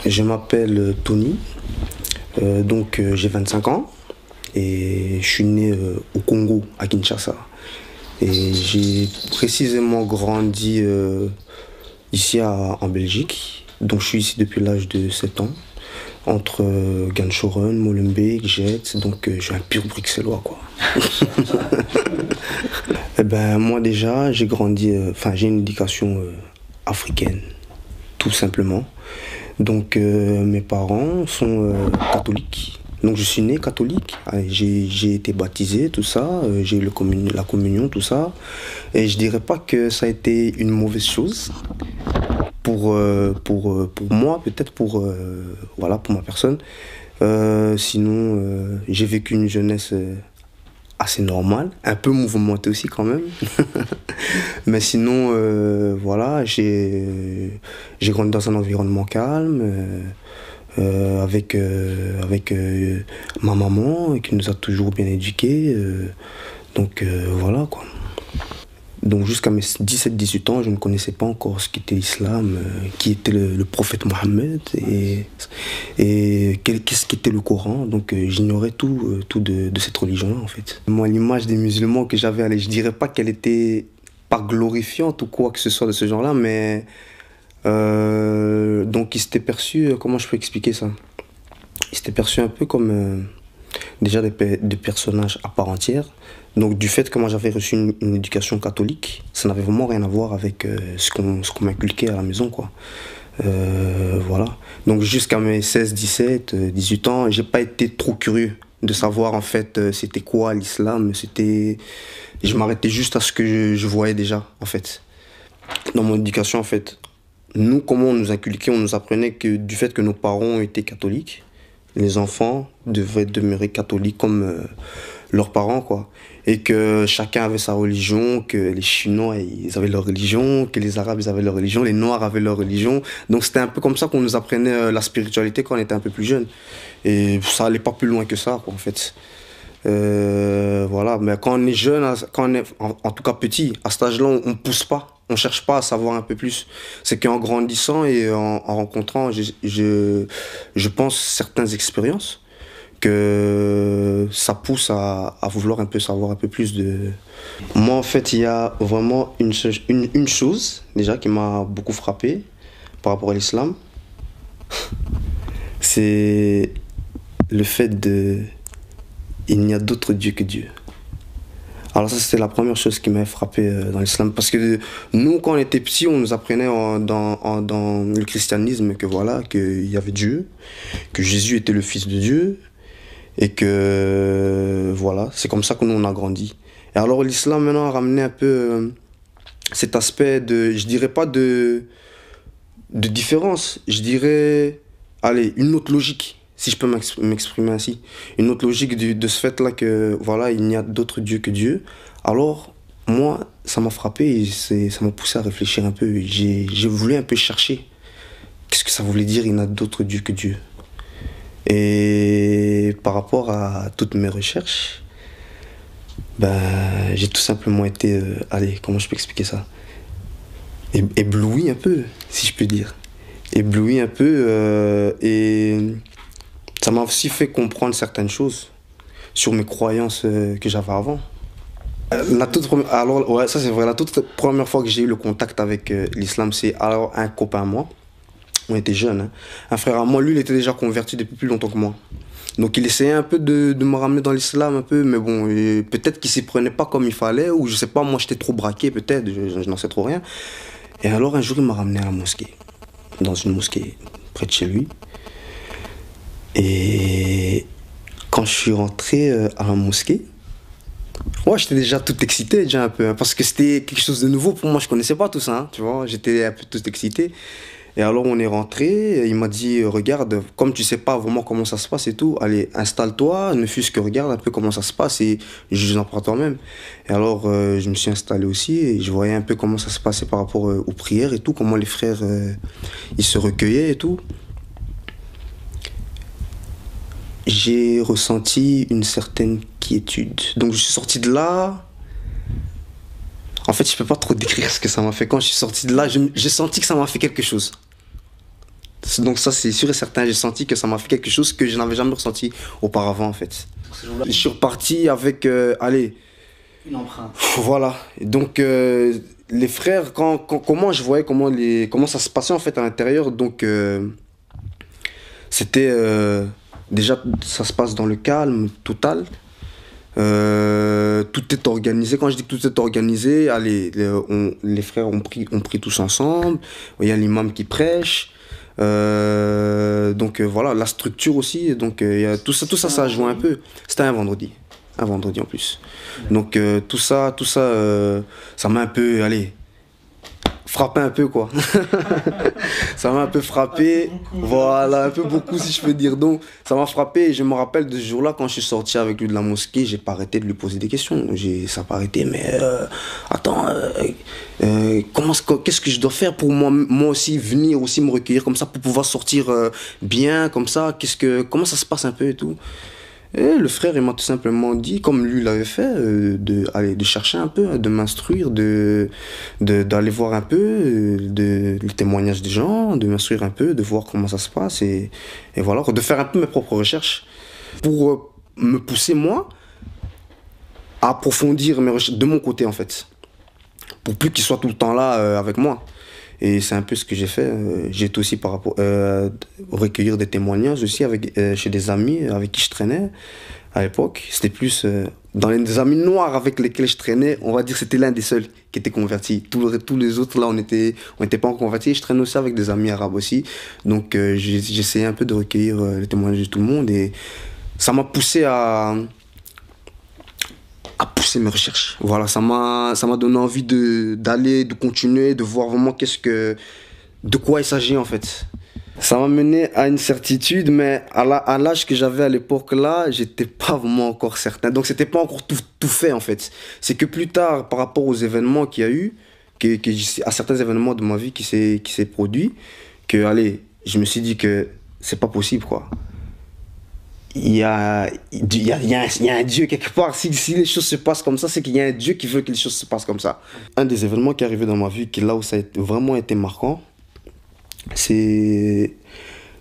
Je m'appelle Tony, j'ai 25 ans et je suis né au Congo, à Kinshasa. Et j'ai précisément grandi ici en Belgique. Donc je suis ici depuis l'âge de 7 ans, entre Ganchoren, Molenbeek, Jets. Je suis un pur bruxellois quoi. Eh ben moi déjà j'ai grandi, j'ai une éducation africaine, tout simplement. Mes parents sont catholiques. Donc je suis né catholique. J'ai été baptisé, tout ça. J'ai eu la communion, tout ça. Et je dirais pas que ça a été une mauvaise chose pour moi, peut-être pour ma personne. Sinon, j'ai vécu une jeunesse assez normale, un peu mouvementée aussi quand même. Mais sinon, j'ai grandi dans un environnement calme, avec ma maman qui nous a toujours bien éduqués. Voilà quoi. Donc jusqu'à mes 17-18 ans, je ne connaissais pas encore ce qu'était l'islam, qui était le prophète Mohammed et qu'est-ce qu'était le Coran. J'ignorais tout de cette religion-là en fait. Moi, l'image des musulmans que j'avais, allez, je dirais pas qu'elle était pas glorifiante ou quoi que ce soit de ce genre-là, mais il s'était perçu, comment je peux expliquer ça? Il s'était perçu un peu comme déjà des personnages à part entière. Donc du fait que moi j'avais reçu une éducation catholique, ça n'avait vraiment rien à voir avec ce qu'on m'inculquait à la maison quoi. Voilà. Donc jusqu'à mes 16, 17, 18 ans, j'ai pas été trop curieux de savoir en fait c'était quoi l'islam. Je m'arrêtais juste à ce que je voyais déjà en fait. Dans mon éducation en fait, nous comment on nous inculquait, on nous apprenait que du fait que nos parents étaient catholiques, les enfants devaient demeurer catholiques comme leurs parents quoi, et que chacun avait sa religion, que les Chinois ils avaient leur religion, que les Arabes ils avaient leur religion, les Noirs avaient leur religion. Donc c'était un peu comme ça qu'on nous apprenait la spiritualité quand on était un peu plus jeune, et ça allait pas plus loin que ça quoi en fait. Voilà, mais quand on est jeune, quand on est en tout cas petit, à cet âge-là, on pousse pas. On cherche pas à savoir un peu plus. C'est qu'en grandissant et en rencontrant, je pense, certaines expériences, que ça pousse à vouloir un peu savoir un peu plus de... Moi, en fait, il y a vraiment une chose, déjà, qui m'a beaucoup frappé par rapport à l'islam. C'est le fait de... Il n'y a d'autre Dieu que Dieu. Alors ça, c'était la première chose qui m'a frappé dans l'islam. Parce que nous, quand on était petits, on nous apprenait dans le christianisme que voilà, qu'il y avait Dieu, que Jésus était le Fils de Dieu, et que voilà, c'est comme ça que nous, on a grandi. Et alors l'islam, maintenant, a ramené un peu cet aspect de, je dirais pas de différence, je dirais, allez, une autre logique. Si je peux m'exprimer ainsi, une autre logique de ce fait-là que voilà, il n'y a d'autre Dieu que Dieu. Alors, moi, ça m'a frappé et ça m'a poussé à réfléchir un peu. J'ai voulu un peu chercher qu'est-ce que ça voulait dire, il n'y a d'autre Dieu que Dieu. Et par rapport à toutes mes recherches, j'ai tout simplement été, allez, comment je peux expliquer ça? Ébloui un peu, si je peux dire. Ébloui un peu et... Ça m'a aussi fait comprendre certaines choses sur mes croyances que j'avais avant. Alors, ouais, ça c'est vrai, la toute première fois que j'ai eu le contact avec l'islam, c'est alors un copain à moi. On était jeunes, hein. Un frère à moi, lui, il était déjà converti depuis plus longtemps que moi. Donc il essayait un peu de me ramener dans l'islam, un peu, mais bon, peut-être qu'il s'y prenait pas comme il fallait, ou je sais pas, moi j'étais trop braqué, peut-être, je n'en sais trop rien. Et alors un jour, il m'a ramené à la mosquée, dans une mosquée près de chez lui. Et quand je suis rentré à la mosquée, ouais, j'étais déjà tout excité, déjà un peu, hein, parce que c'était quelque chose de nouveau pour moi, je connaissais pas tout ça, hein, tu vois, j'étais un peu tout excité. Et alors on est rentré, il m'a dit, regarde, comme tu sais pas vraiment comment ça se passe et tout, allez, installe-toi, ne fût-ce que regarde un peu comment ça se passe et juge-en par toi-même. Et alors je me suis installé aussi et je voyais un peu comment ça se passait par rapport aux prières et tout, comment les frères, ils se recueillaient et tout. J'ai ressenti une certaine quiétude. Donc je suis sorti de là. En fait, je peux pas trop décrire ce que ça m'a fait. Quand je suis sorti de là, j'ai senti que ça m'a fait quelque chose. Donc ça, c'est sûr et certain. J'ai senti que ça m'a fait quelque chose que je n'avais jamais ressenti auparavant, en fait. Je suis reparti avec, allez, Une empreinte. voilà. Et donc, les frères, comment je voyais comment ça se passait, en fait, à l'intérieur. Donc, c'était, déjà, ça se passe dans le calme total. Tout est organisé. Quand je dis que tout est organisé, allez, les frères ont pris tous ensemble. Il y a l'imam qui prêche. Donc voilà, la structure aussi. Donc il y a tout ça, ça a joué un peu. C'était un vendredi en plus. Donc tout ça, ça m'a un peu, allez, frappé un peu quoi. Ça m'a un peu frappé, voilà, un peu beaucoup si je peux dire. Donc ça m'a frappé et je me rappelle de ce jour-là quand je suis sorti avec lui de la mosquée, j'ai pas arrêté de lui poser des questions. Ça n'a pas arrêté, mais attends, qu'est-ce que je dois faire pour moi aussi venir aussi me recueillir comme ça pour pouvoir sortir bien comme ça, comment ça se passe un peu et tout. Et le frère, il m'a tout simplement dit, comme lui l'avait fait, de chercher un peu, de m'instruire, d'aller voir un peu le témoignage des gens, de m'instruire un peu, de voir comment ça se passe, et voilà, de faire un peu mes propres recherches pour me pousser, moi, à approfondir mes recherches de mon côté, en fait, pour plus qu'il soit tout le temps là avec moi. Et c'est un peu ce que j'ai fait. J'ai été aussi recueillir des témoignages aussi chez des amis avec qui je traînais à l'époque. C'était plus dans les amis noirs avec lesquels je traînais, on va dire que c'était l'un des seuls qui était converti. Tous les autres là, on n'était pas encore convertis. Je traînais aussi avec des amis arabes aussi. Donc j'essayais un peu de recueillir les témoignages de tout le monde et ça m'a poussé à pousser mes recherches. Voilà, ça m'a donné envie de continuer, de voir vraiment de quoi il s'agit en fait. Ça m'a mené à une certitude, mais à l'âge que j'avais à l'époque là, j'étais pas vraiment encore certain. Donc c'était pas encore tout fait en fait. C'est que plus tard, par rapport aux événements qu'il y a eu, à certains événements de ma vie qui s'est produit, que allez, je me suis dit que c'est pas possible quoi. Il y a un Dieu quelque part. Si les choses se passent comme ça, c'est qu'il y a un Dieu qui veut que les choses se passent comme ça. Un des événements qui est arrivé dans ma vie, là où ça a vraiment été marquant, c'est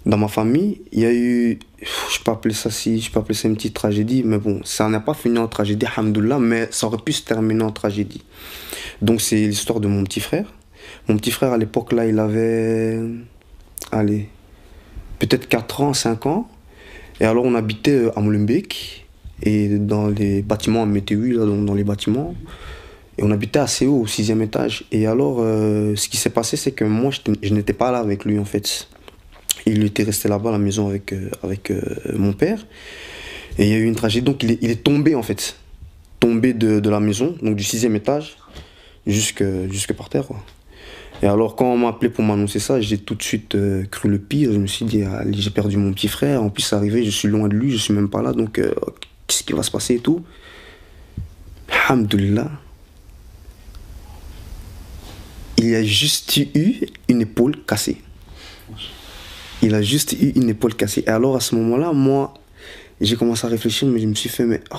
dans ma famille. Il y a eu, je peux appeler ça une petite tragédie, mais bon, ça n'a pas fini en tragédie, alhamdoulilah, mais ça aurait pu se terminer en tragédie. Donc c'est l'histoire de mon petit frère. Mon petit frère, à l'époque, là, il avait, allez, peut-être 4 ans, 5 ans. Et alors on habitait à Molenbeek, et dans les bâtiments à Météo, là, dans les bâtiments. Et on habitait assez haut, au 6e étage. Et alors, ce qui s'est passé, c'est que moi, je n'étais pas là avec lui, en fait. Il était resté là-bas à la maison avec mon père. Et il y a eu une tragédie. Donc il est tombé, en fait. Tombé de la maison, donc du 6e étage, jusque par terre, quoi. Et alors, quand on m'a appelé pour m'annoncer ça, j'ai tout de suite cru le pire. Je me suis dit, ah, j'ai perdu mon petit frère. En plus, c'est arrivé, je suis loin de lui, je suis même pas là. Donc, qu'est-ce qui va se passer et tout? Alhamdoulilah. Il a juste eu une épaule cassée. Il a juste eu une épaule cassée. Et alors, à ce moment-là, moi, j'ai commencé à réfléchir, mais je me suis fait, mais... Oh.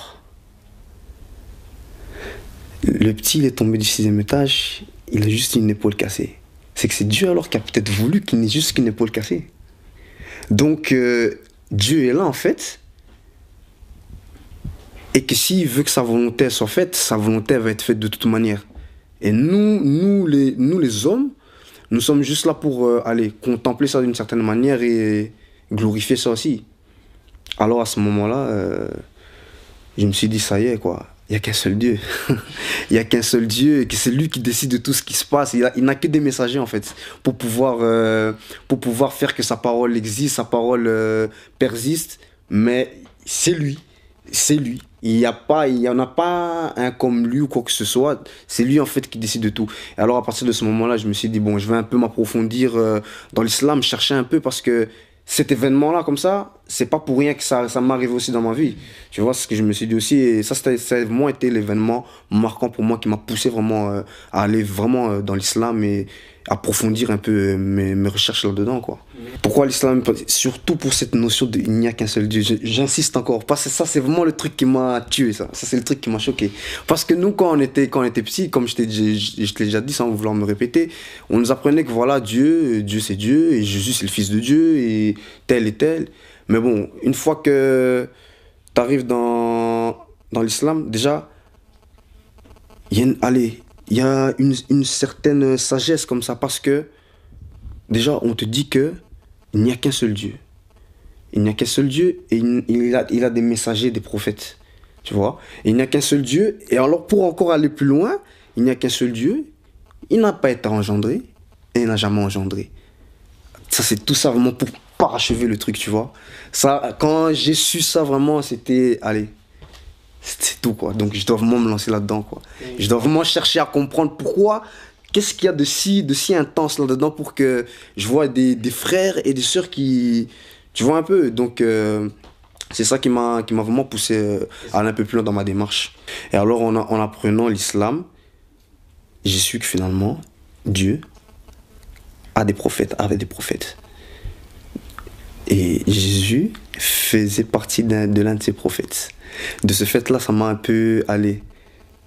Le petit, il est tombé du 6e étage. Il a juste une épaule cassée. C'est que c'est Dieu alors qui a peut-être voulu qu'il n'ait juste qu'une épaule cassée. Donc Dieu est là en fait. Et que s'il veut que sa volonté soit faite, sa volonté va être faite de toute manière. Et nous les hommes, nous sommes juste là pour aller contempler ça d'une certaine manière et glorifier ça aussi. Alors à ce moment-là, je me suis dit ça y est quoi. Il n'y a qu'un seul Dieu. Il n'y a qu'un seul Dieu et que c'est lui qui décide de tout ce qui se passe. Il n'a que des messagers en fait pour pouvoir faire que sa parole existe, sa parole persiste. Mais c'est lui. C'est lui. Il n'y en a pas un comme lui ou quoi que ce soit. C'est lui en fait qui décide de tout. Et alors à partir de ce moment-là, je me suis dit bon, je vais un peu m'approfondir dans l'islam, chercher un peu parce que cet événement-là, comme ça, c'est pas pour rien que ça m'arrive aussi dans ma vie. Tu vois, ce que je me suis dit aussi. Et ça a vraiment été l'événement marquant pour moi qui m'a poussé vraiment à aller vraiment dans l'islam et approfondir un peu mes recherches là-dedans, quoi. Pourquoi l'islam? Surtout pour cette notion de il n'y a qu'un seul Dieu. J'insiste encore, parce que ça, c'est vraiment le truc qui m'a tué, ça. Ça, c'est le truc qui m'a choqué. Parce que nous, quand on était petits, comme je te l'ai déjà dit sans vouloir me répéter, on nous apprenait que voilà, Dieu c'est Dieu, et Jésus c'est le Fils de Dieu, et tel et tel. Mais bon, une fois que tu arrives dans l'islam, déjà, allez, il y a une certaine sagesse comme ça, parce que déjà, on te dit que il n'y a qu'un seul Dieu. Il n'y a qu'un seul Dieu et il a des messagers, des prophètes. Tu vois? Et il n'y a qu'un seul Dieu. Et alors, pour encore aller plus loin, il n'y a qu'un seul Dieu. Il n'a pas été engendré et il n'a jamais engendré. Ça, c'est tout ça vraiment pour parachever le truc, tu vois? Ça, quand j'ai su ça, vraiment, c'était... Allez, c'est tout, quoi. Donc, je dois vraiment me lancer là-dedans, quoi. Je dois vraiment chercher à comprendre pourquoi... Qu'est-ce qu'il y a de si intense là-dedans pour que je vois des frères et des sœurs qui... Tu vois un peu, donc c'est ça qui m'a vraiment poussé à aller un peu plus loin dans ma démarche. Et alors en apprenant l'islam, j'ai su que finalement, Dieu avait des prophètes. Et Jésus faisait partie de l'un de ces prophètes. De ce fait-là, ça m'a un peu allé.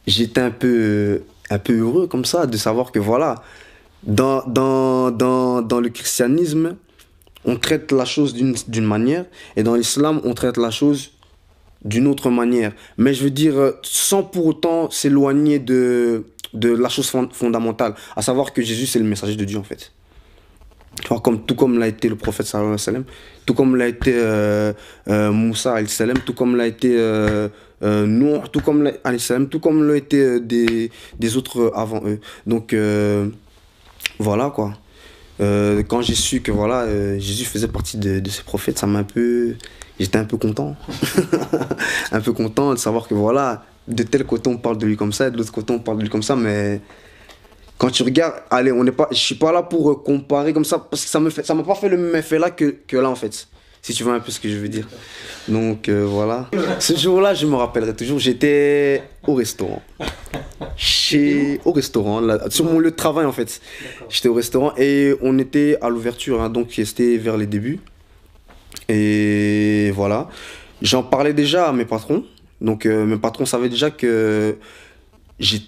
J'étais un peu heureux comme ça de savoir que voilà, dans le christianisme, on traite la chose d'une manière, et dans l'islam, on traite la chose d'une autre manière. Mais je veux dire, sans pour autant s'éloigner de la chose fondamentale, à savoir que Jésus, c'est le messager de Dieu, en fait. Tu vois, tout comme l'a été le prophète, sallallahu alayhi wa sallam, tout comme l'a été Moussa, alayhi salam, tout comme l'a été Nour, tout comme l'a été des autres avant eux. Donc, voilà, quoi. Quand j'ai su que voilà, Jésus faisait partie de ces prophètes, ça m'a un peu... J'étais un peu content. Un peu content de savoir que voilà, de tel côté on parle de lui comme ça, de l'autre côté on parle de lui comme ça, mais quand tu regardes, allez, je suis pas là pour comparer comme ça, parce que ça m'a pas fait le même effet là que là en fait. Si tu vois un peu ce que je veux dire. Donc voilà. Ce jour-là, je me rappellerai toujours, j'étais au restaurant. Au restaurant, là, sur mon lieu de travail en fait. J'étais au restaurant et on était à l'ouverture, hein, donc c'était vers les débuts. Et voilà. J'en parlais déjà à mes patrons. Donc mes patrons savaient déjà que je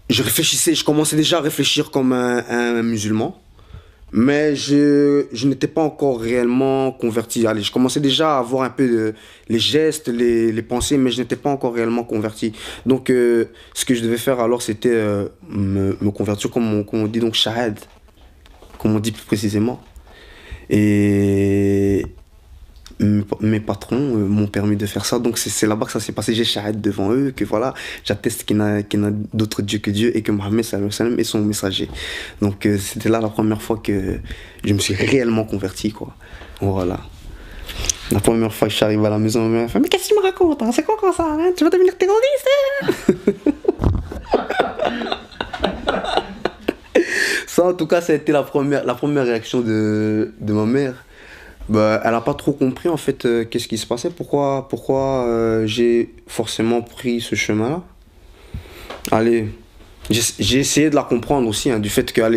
réfléchissais, je commençais déjà à réfléchir comme un musulman. Mais je n'étais pas encore réellement converti. Allez, je commençais déjà à avoir un peu les gestes, les pensées, mais je n'étais pas encore réellement converti. Donc, ce que je devais faire alors, c'était me convertir, comme on dit, donc shahad, comme on dit plus précisément. Et mes patrons m'ont permis de faire ça, donc c'est là-bas que ça s'est passé. J'ai shahad devant eux, que voilà, j'atteste qu'il n'y a d'autre Dieu que Dieu et que Mohammed sallallahu alayhi wa sallam est son messager. Donc c'était là la première fois que je me suis réellement converti, quoi. Voilà. La première fois que je suis arrivé à la maison, ma mère fait: mais qu'est-ce que tu me racontes, hein? C'est quoi ça, hein? Tu vas devenir terroriste, hein? Ça, en tout cas, ça a été la première réaction de ma mère. Bah, elle n'a pas trop compris en fait qu'est-ce qui se passait, pourquoi j'ai forcément pris ce chemin-là. Allez, j'ai essayé de la comprendre aussi, hein, du fait qu'elle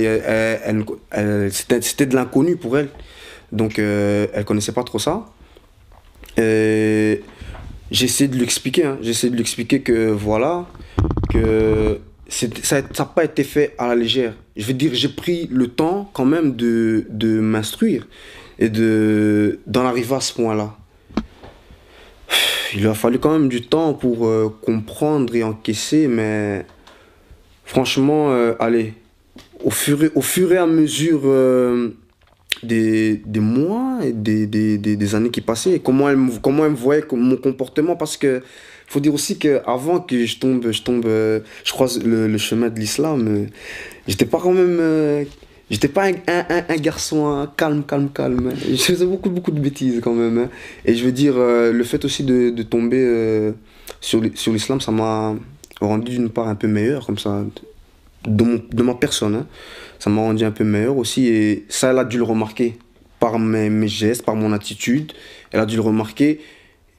c'était de l'inconnu pour elle. Donc elle connaissait pas trop ça. Et j'ai essayé de lui expliquer, hein, j'ai essayé de lui expliquer que voilà, que ça n'a pas été fait à la légère. Je veux dire, j'ai pris le temps quand même de m'instruire et d'en arriver à ce point-là. Il a fallu quand même du temps pour comprendre et encaisser, mais franchement, allez, au fur et à mesure des mois et des années qui passaient, et comment elle me voyait mon comportement, parce que faut dire aussi qu'avant que je croise le chemin de l'islam, j'étais pas quand même... J'étais pas un garçon hein, calme. Je faisais beaucoup de bêtises quand même, hein. Et je veux dire, le fait aussi de tomber sur l'islam, ça m'a rendu d'une part un peu meilleur, comme ça, de ma personne, hein. Ça m'a rendu un peu meilleur aussi, et ça, elle a dû le remarquer par mes gestes, par mon attitude. Elle a dû le remarquer,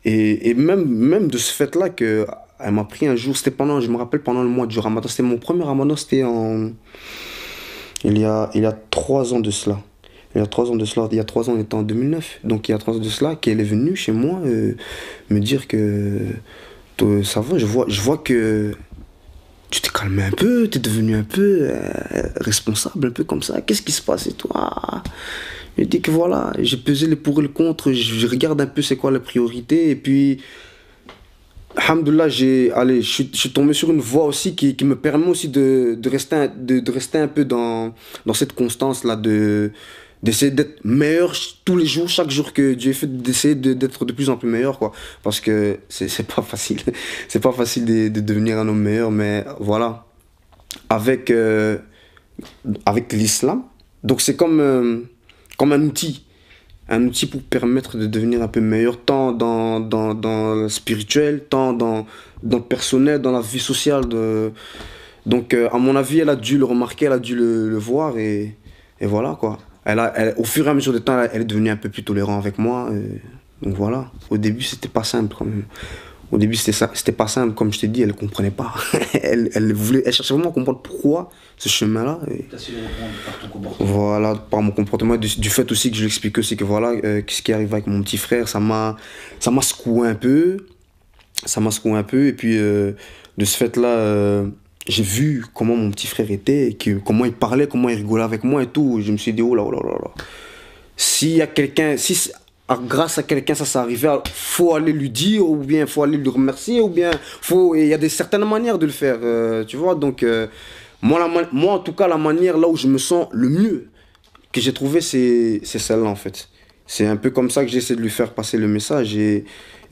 et même de ce fait-là, que elle m'a pris un jour, je me rappelle, pendant le mois du Ramadan, c'était mon premier Ramadan, c'était Il y a 3 ans de cela. Il y a 3 ans de cela, il y a 3 ans, on était en 2009. Donc il y a 3 ans de cela, qu'elle est venue chez moi me dire que ça va, je vois que tu t'es calmé un peu, tu es devenu un peu responsable, un peu comme ça. Qu'est-ce qui se passe et toi? Je dis que voilà, j'ai pesé les pour et le contre, je regarde un peu c'est quoi la priorité. Et puis, alhamdoulilah, je suis tombé sur une voie aussi qui me permet aussi de rester, de rester un peu dans cette constance-là, d'essayer d'être meilleur tous les jours, chaque jour que Dieu fait, d'essayer d'être de plus en plus meilleur, quoi. Parce que c'est pas facile. C'est pas facile de devenir un homme meilleur, mais voilà. Avec, avec l'islam, donc c'est comme un outil pour permettre de devenir un peu meilleur, tant dans le spirituel, tant dans le personnel, dans la vie sociale. Donc, à mon avis, elle a dû le remarquer, elle a dû le voir, et voilà, quoi. Au fur et à mesure du temps, elle est devenue un peu plus tolérante avec moi. Donc voilà. Au début, c'était pas simple quand même. Au début, c'était pas simple, comme je t'ai dit, elle comprenait pas. Elle cherchait vraiment à comprendre pourquoi ce chemin-là. T'as su le reprendre par ton comportement. Voilà, par mon comportement, du fait aussi que je l'explique aussi que voilà, ce qui arrive avec mon petit frère, ça m'a secoué un peu. Ça m'a secoué un peu, et puis de ce fait-là, j'ai vu comment mon petit frère était, et comment il parlait, comment il rigolait avec moi et tout. Je me suis dit, oh là, oh là, oh là, là. S'il y a quelqu'un, grâce à quelqu'un ça s'est arrivé, faut aller lui dire, ou bien faut aller le remercier, ou bien il y a certaines manières de le faire, tu vois. Donc, moi, en tout cas, la manière là où je me sens le mieux que j'ai trouvé, c'est celle-là en fait. C'est un peu comme ça que j'essaie de lui faire passer le message,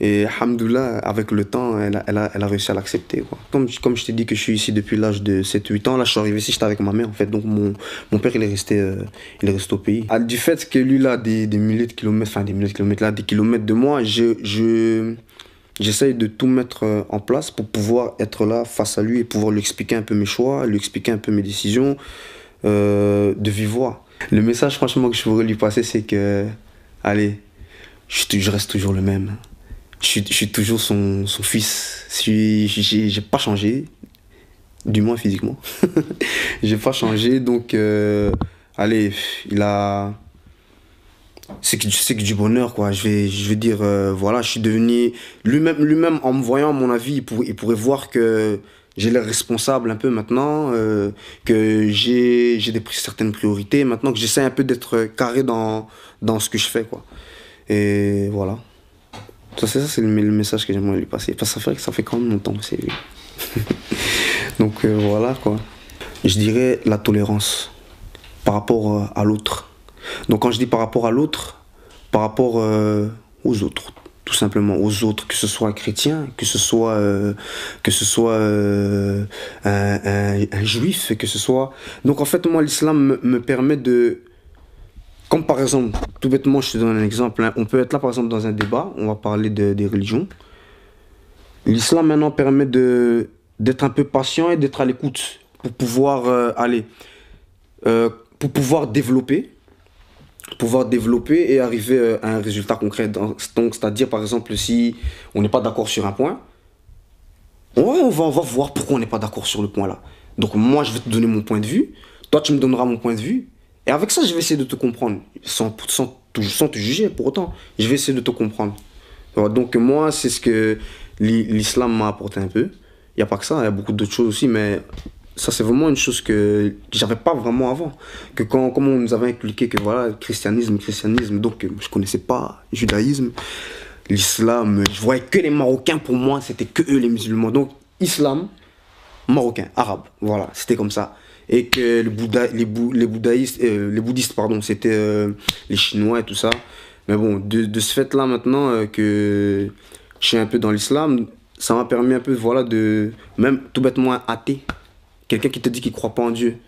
et alhamdoulilah, avec le temps, elle a réussi à l'accepter, quoi. Comme je t'ai dit que je suis ici depuis l'âge de 7 8 ans, là je suis arrivé ici, j'étais avec ma mère en fait, donc mon père il est resté au pays. Du fait que lui là, des milliers de kilomètres, enfin des milliers de kilomètres là, des kilomètres de moi, j'essaye de tout mettre en place pour pouvoir être là face à lui et pouvoir lui expliquer un peu mes choix, lui expliquer un peu mes décisions de vive voix. Le message franchement que je voudrais lui passer, c'est que, allez, je reste toujours le même. Je suis toujours son fils. J'ai pas changé, du moins physiquement. J'ai pas changé, donc allez, c'est que du bonheur, quoi. Je vais dire, voilà, je suis devenu lui-même en me voyant, à mon avis, il pourrait voir que j'ai l'air responsable un peu maintenant, que j'ai certaines priorités maintenant, que j'essaie un peu d'être carré dans ce que je fais, quoi. Et voilà. Ça, c'est le message que j'aimerais lui passer. Parce que ça fait quand même longtemps que c'est lui. Donc voilà, quoi. Je dirais la tolérance par rapport à l'autre. Donc quand je dis par rapport à l'autre, par rapport aux autres, tout simplement, aux autres, que ce soit un chrétien, que ce soit un juif, que ce soit... Donc en fait, moi, l'islam me permet de... Comme par exemple, tout bêtement, je te donne un exemple, hein. On peut être là par exemple dans un débat, on va parler des religions. L'islam maintenant permet d'être un peu patient et d'être à l'écoute pour pouvoir pour pouvoir développer et arriver à un résultat concret. Donc, c'est-à-dire par exemple, si on n'est pas d'accord sur un point, ouais, on va voir pourquoi on n'est pas d'accord sur le point là. Donc moi, je vais te donner mon point de vue, toi tu me donneras mon point de vue, et avec ça, je vais essayer de te comprendre, sans te juger pour autant. Je vais essayer de te comprendre. Alors, donc moi, c'est ce que l'islam m'a apporté un peu. Il n'y a pas que ça, il y a beaucoup d'autres choses aussi, mais ça c'est vraiment une chose que j'avais pas vraiment avant. Que comme on nous avait inculqué que voilà, christianisme, donc je connaissais pas judaïsme, l'islam, je voyais que les Marocains, pour moi, c'était que eux les musulmans. Donc islam, marocain, arabe, voilà, c'était comme ça. Et que les bouddhistes, pardon, c'était les Chinois et tout ça. Mais bon, de ce fait-là maintenant que je suis un peu dans l'islam, ça m'a permis un peu, voilà, même tout bêtement un athée, quelqu'un qui te dit qu'il croit pas en Dieu.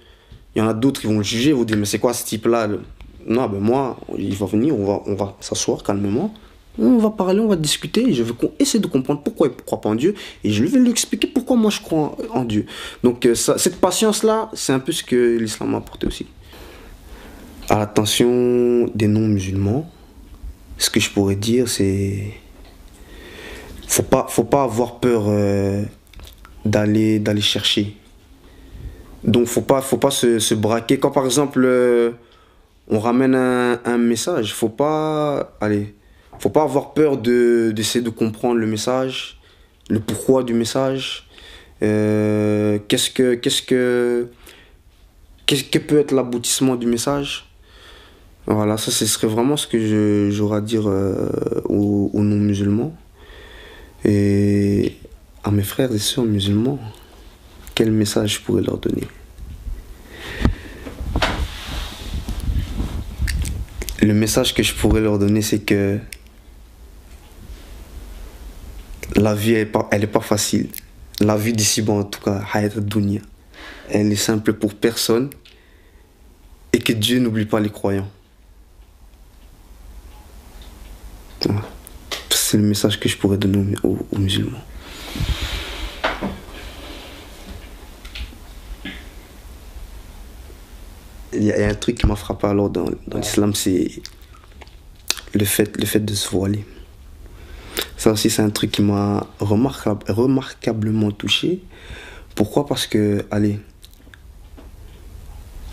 Il y en a d'autres qui vont le juger, vont dire, mais c'est quoi ce type-là? Non, ben moi, il va venir, on va s'asseoir calmement. On va parler, on va discuter, je vais essayer de comprendre pourquoi il ne croit pas en Dieu, et je vais lui expliquer pourquoi moi je crois en Dieu. Donc cette patience-là, c'est un peu ce que l'islam m'a apporté aussi. À l'attention des non-musulmans, ce que je pourrais dire, c'est... Faut pas avoir peur d'aller chercher Donc faut pas se braquer. Quand par exemple on ramène un message, faut pas avoir peur d'essayer de comprendre le message, le pourquoi du message, qu'est-ce que peut être l'aboutissement du message. Voilà, ça ce serait vraiment ce que j'aurais à dire aux non-musulmans et à mes frères et sœurs musulmans. Quel message je pourrais leur donner? Le message que je pourrais leur donner, c'est que la vie, elle est pas facile. La vie d'ici-bas, en tout cas, Hayat ad-Dunya, elle est simple pour personne. Et que Dieu n'oublie pas les croyants. Voilà. C'est le message que je pourrais donner aux musulmans. Il y a un truc qui m'a frappé alors dans l'islam, c'est le fait de se voiler. Ça aussi, c'est un truc qui m'a remarquablement touché. Pourquoi? Parce que, allez,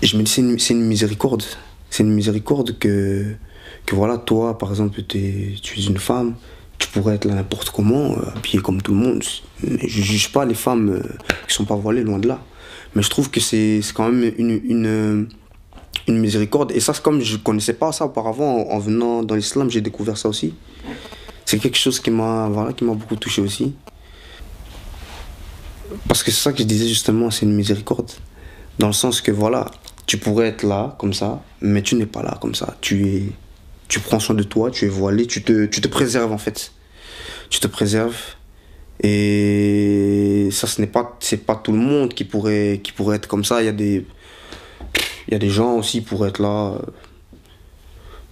je me dis, c'est une miséricorde. C'est une miséricorde que voilà, toi, par exemple, tu es une femme, tu pourrais être là n'importe comment, habillée comme tout le monde. Mais je ne juge pas les femmes qui ne sont pas voilées, loin de là. Mais je trouve que c'est quand même une miséricorde. Et ça, c'est comme je ne connaissais pas ça auparavant, en venant dans l'islam, j'ai découvert ça aussi. C'est quelque chose qui m'a beaucoup touché aussi. Parce que c'est ça que je disais justement, c'est une miséricorde. Dans le sens que voilà, tu pourrais être là comme ça, mais tu n'es pas là comme ça. Tu prends soin de toi, tu es voilé, tu te préserves en fait. Tu te préserves. Et ça, c'est pas tout le monde qui pourrait être comme ça. Il y a des gens aussi qui pourraient être là.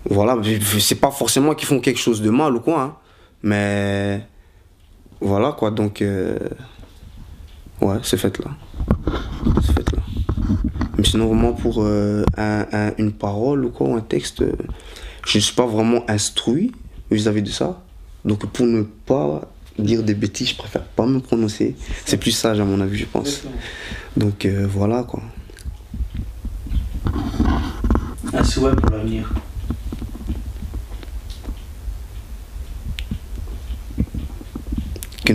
Voilà, c'est pas forcément qu'ils font quelque chose de mal ou quoi, hein, mais voilà quoi, donc ouais, c'est fait là. C'est fait là. Mais sinon, vraiment pour une parole ou quoi, un texte, je ne suis pas vraiment instruit vis-à-vis de ça. Donc pour ne pas dire des bêtises, je préfère pas me prononcer. C'est plus sage à mon avis, je pense. Donc voilà quoi. Un souhait pour l'avenir. Que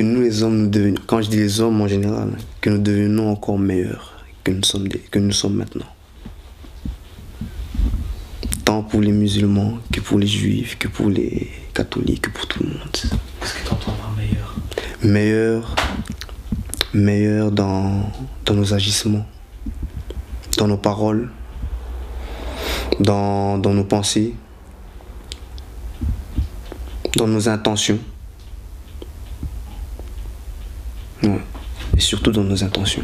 nous les hommes, nous devenions, quand je dis les hommes en général, que nous devenons encore meilleurs que nous sommes maintenant. Tant pour les musulmans, que pour les juifs, que pour les catholiques, que pour tout le monde. Qu'est-ce que tu entends par meilleur? Meilleur dans nos agissements, dans nos paroles, dans nos pensées, dans nos intentions. Ouais. Et surtout dans nos intentions.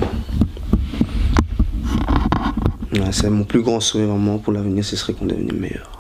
Ouais, c'est mon plus grand souhait vraiment pour l'avenir, ce serait qu'on devienne meilleur.